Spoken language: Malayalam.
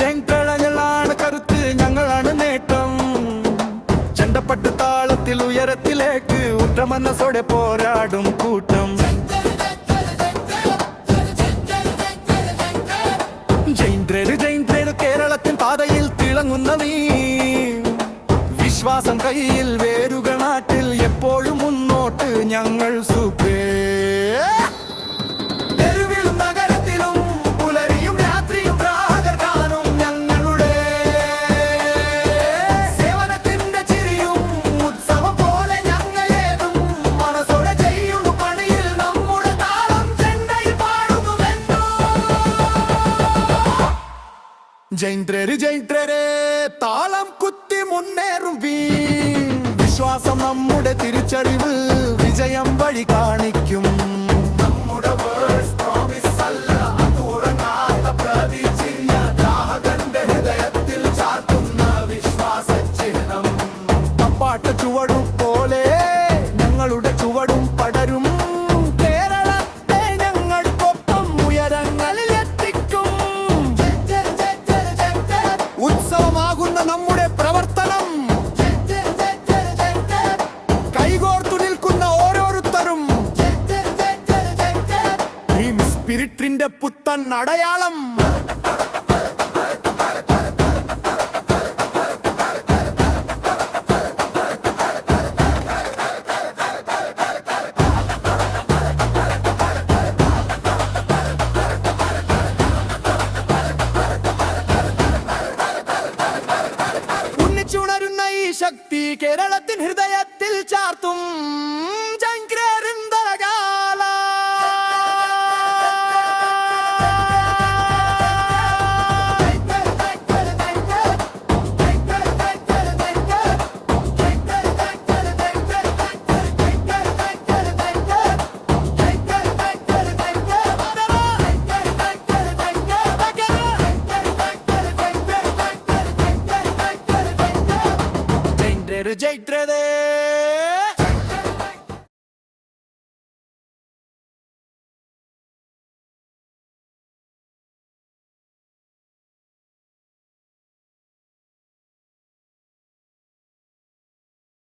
ജങ്കളഞ്ഞാണ് കരുത്ത്, ഞങ്ങളാണ് നേട്ടം. ചെണ്ടപ്പട്ട് താളത്തിൽ ഉയരത്തിലേക്ക് ഉറ്റ മനസ്സോടെ പോരാടും കൂട്ടം. ജൈന്ദ്രേരു കേരളത്തിൻ പാതയിൽ തിളങ്ങുന്ന നീ. വിശ്വാസം കയ്യിൽ, വേരുകൾ നാട്ടിൽ, എപ്പോഴും മുന്നോട്ട് ഞങ്ങൾ സുഖേ. ജൈന്ദ്രരെ താളം കുത്തി മുന്നേറും വിശ്വാസം നമ്മുടെ തിരിച്ചറിവ്, വിജയം വഴി കാണിക്കും. നമ്മുടെ ഹൃദയത്തിൽ ചാർത്തുന്ന വിശ്വാസ ചിഹ്നം. പാട്ട ചുവടും പോലെ ഞങ്ങളുടെ ചുവടും പടരും. കേരളത്തെ ഞങ്ങൾക്കൊപ്പം ഉയരങ്ങളിൽ എത്തിക്കും. ഉത്സവമാകുന്ന നമ്മുടെ പ്രവർത്തനം, കൈകോർത്തു നിൽക്കുന്ന ഓരോരുത്തരും ടീം സ്പിരിറ്റിന്റെ പുത്തൻ അടയാളം. ഉണരുന്ന ഈ ശക്തി കേരളത്തിൻ ഹൃദയത്തിൽ ചാർത്തും. ജങ്ക്രേറിന്തലകാല ജൈ